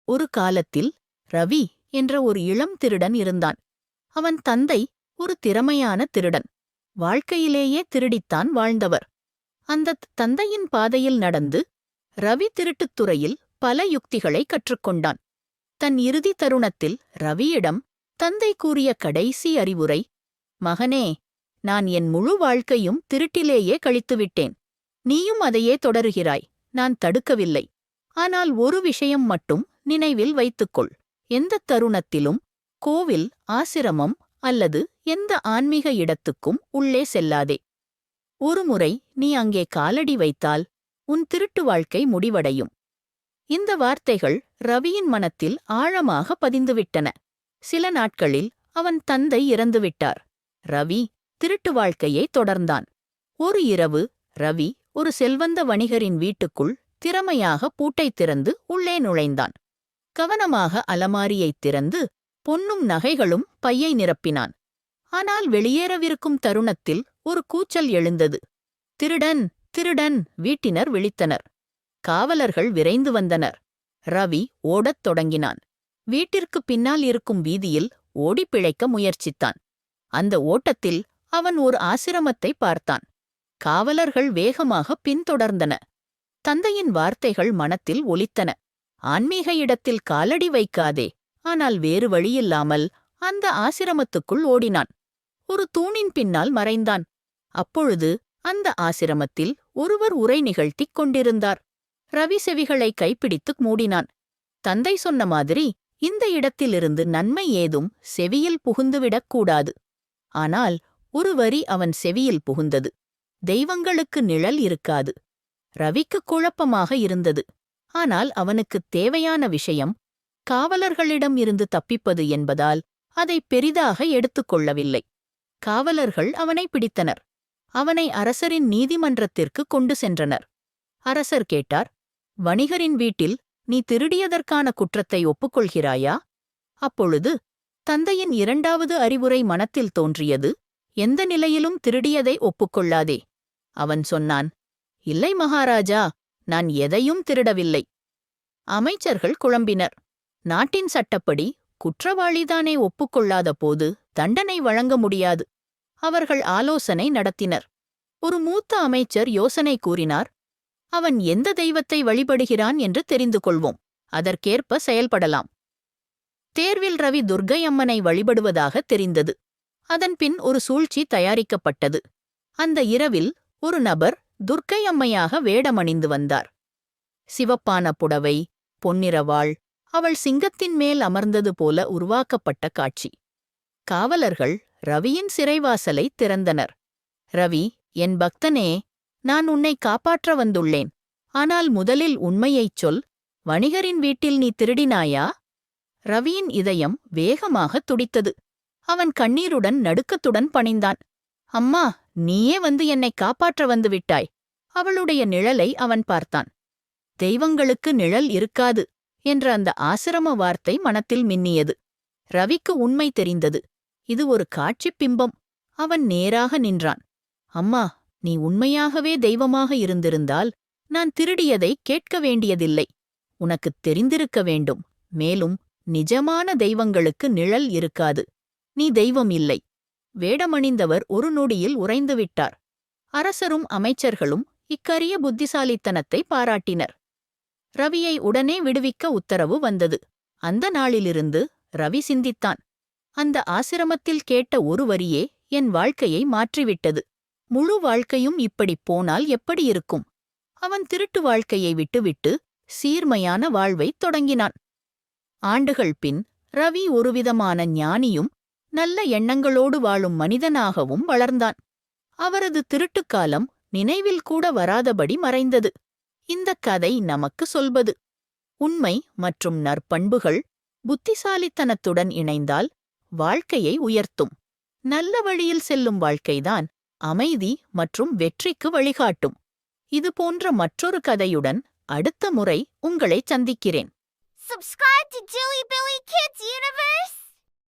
ஒரு காலத்தில் ரவி என்ற ஒரு இளம் திருடன் இருந்தான். அவன் தந்தை ஒரு திறமையான திருடன். வாழ்க்கையிலேயே திருடித்தான் வாழ்ந்தவர். அந்தத் தந்தையின் பாதையில் நடந்து ரவி திருட்டுத் துறையில் பல யுக்திகளை கற்றுக்கொண்டான். தன் இறுதி தருணத்தில் ரவியிடம் தந்தை கூறிய கடைசி அறிவுரை, மகனே, நான் என் முழு வாழ்க்கையும் திருட்டிலேயே கழித்துவிட்டேன். நீயும் அதையே தொடருகிறாய். நான் தடுக்கவில்லை. ஆனால் ஒரு விஷயம் மட்டும் நினைவில் வைத்துக்கொள். எந்தத் தருணத்திலும் கோவில், ஆசிரமம் அல்லது எந்த ஆன்மீக இடத்துக்கும் உள்ளே செல்லாதே. ஒருமுறை நீ அங்கே காலடி வைத்தால் உன் திருட்டு வாழ்க்கை முடிவடையும். இந்த வார்த்தைகள் ரவியின் மனத்தில் ஆழமாக பதிந்துவிட்டன. சில நாட்களில் அவன் தந்தை இறந்துவிட்டார். ரவி திருட்டு வாழ்க்கையை தொடர்ந்தான். ஒரு இரவு ரவி ஒரு செல்வந்த வணிகரின் வீட்டுக்குள் திறமையாக பூட்டைத் திறந்து உள்ளே நுழைந்தான். கவனமாக அலமாரியைத் திறந்து பொன்னும் நகைகளும் பையை நிரப்பினான். ஆனால் வெளியேறவிருக்கும் தருணத்தில் ஒரு கூச்சல் எழுந்தது. திருடன், திருடன்! வீட்டினர் விழித்தனர். காவலர்கள் விரைந்து வந்தனர். ரவி ஓடத் தொடங்கினான். வீட்டிற்கு பின்னால் இருக்கும் வீதியில் ஓடிப் பிழைக்க முயற்சித்தான். அந்த ஓட்டத்தில் அவன் ஒரு ஆசிரமத்தை பார்த்தான். காவலர்கள் வேகமாக பின்தொடர்ந்தன. தந்தையின் வார்த்தைகள் மனத்தில் ஒலித்தன. ஆன்மீக இடத்தில் காலடி வைக்காதே. ஆனால் வேறு வழியில்லாமல் அந்த ஆசிரமத்துக்குள் ஓடினான். ஒரு தூணின் பின்னால் மறைந்தான். அப்பொழுது அந்த ஆசிரமத்தில் ஒருவர் உரை நிகழ்த்திக் கொண்டிருந்தார். ரவி செவிகளை கைப்பிடித்து மூடினான். தந்தை சொன்ன மாதிரி இந்த இடத்திலிருந்து நன்மை ஏதும் செவியில் புகுந்துவிடக்கூடாது. ஆனால் ஒரு வரி அவன் செவியில் புகுந்தது. தெய்வங்களுக்கு நிழல் இருக்காது. ரவிக்கு குழப்பமாக இருந்தது. ஆனால் அவனுக்குத் தேவையான விஷயம் காவலர்களிடம் இருந்து தப்பிப்பது என்பதால் அதை பெரிதாக எடுத்துக்கொள்ளவில்லை. காவலர்கள் அவனை பிடித்தனர். அவனை அரசரின் நீதிமன்றத்திற்கு கொண்டு சென்றனர். அரசர் கேட்டார், வணிகரின் வீட்டில் நீ திருடியதற்கான குற்றத்தை ஒப்புக்கொள்கிறாயா? அப்பொழுது தந்தையின் இரண்டாவது அறிவுரை மனத்தில் தோன்றியது. எந்த நிலையிலும் திருடியதை ஒப்புக்கொள்ளாதே. அவன் சொன்னான், இல்லை மகாராஜா, நான் எதையும் திருடவில்லை. அமைச்சர்கள் குழம்பினர். நாட்டின் சட்டப்படி குற்றவாளிதானே ஒப்புக்கொள்ளாத போது தண்டனை வழங்க முடியாது. அவர்கள் ஆலோசனை நடத்தினர். ஒரு மூத்த அமைச்சர் யோசனை கூறினார், அவன் எந்த தெய்வத்தை வழிபடுகிறான் என்று தெரிந்து கொள்வோம். அதற்கேற்ப செயல்படலாம். தேர்வில் ரவி துர்க்கை அம்மனை வழிபடுவதாக தெரிந்தது. அதன்பின் ஒரு சூழ்ச்சி தயாரிக்கப்பட்டது. அந்த இரவில் ஒரு நபர் துர்க்கை அம்மையாக வேடமணிந்து வந்தார். சிவப்பான புடவை, பொன்னிறவாள், அவள் சிங்கத்தின் மேல் அமர்ந்தது போல உருவாக்கப்பட்ட காட்சி. காவலர்கள் ரவியின் சிறைவாசலை திறந்தனர். ரவி, என் பக்தனே, நான் உன்னை காப்பாற்ற வந்துள்ளேன். ஆனால் முதலில் உண்மையைச் சொல். வணிகரின் வீட்டில் நீ திருடினாயா? ரவியின் இதயம் வேகமாக துடித்தது. அவன் கண்ணீருடன் நடுக்கத்துடன் பணிந்தான். அம்மா, நீயே வந்து என்னை காப்பாற்ற வந்து விட்டாய். அவளுடைய நிழலை அவன் பார்த்தான். தெய்வங்களுக்கு நிழல் இருக்காது என்ற அந்த ஆசிரம வார்த்தை மனத்தில் மின்னியது. ரவிக்கு உண்மை தெரிந்தது. இது ஒரு காட்சிப் பிம்பம். அவன் நேராக நின்றான். அம்மா, நீ உண்மையாகவே தெய்வமாக இருந்திருந்தால் நான் திருடியதை கேட்க வேண்டியதில்லை. உனக்குத் தெரிந்திருக்க வேண்டும். மேலும் நிஜமான தெய்வங்களுக்கு நிழல் இருக்காது. நீ தெய்வம் இல்லை. வேடமணிந்தவர் ஒரு நொடியில் உறைந்துவிட்டார். அரசரும் அமைச்சர்களும் இக்கரிய புத்திசாலித்தனத்தை பாராட்டினர். ரவியை உடனே விடுவிக்க உத்தரவு வந்தது. அந்த நாளிலிருந்து ரவி சிந்தித்தான். அந்த ஆசிரமத்தில் கேட்ட ஒரு வரியே என் வாழ்க்கையை மாற்றிவிட்டது. முழு வாழ்க்கையும் இப்படிப் போனால் எப்படி இருக்கும்? அவன் திருட்டு வாழ்க்கையை விட்டுவிட்டு சீர்மையான வாழ்வைத் தொடங்கினான். ஆண்டுகள் பின் ரவி ஒருவிதமான ஞானியும் நல்ல எண்ணங்களோடு வாழும் மனிதனாகவும் வளர்ந்தான். அவரது திருட்டுக்காலம் நினைவில் கூட வராதபடி மறைந்தது. இந்தக் கதை நமக்கு சொல்வது, உண்மை மற்றும் நற்பண்புகள் புத்திசாலித்தனத்துடன் இணைந்தால் வாழ்க்கையை உயர்த்தும். நல்ல வழியில் செல்லும் வாழ்க்கைதான் அமைதி மற்றும் வெற்றிக்கு வழிகாட்டும். இதுபோன்ற மற்றொரு கதையுடன் அடுத்த முறை உங்களைச் சந்திக்கிறேன். Subscribe to Jilly Billy Kids Universe!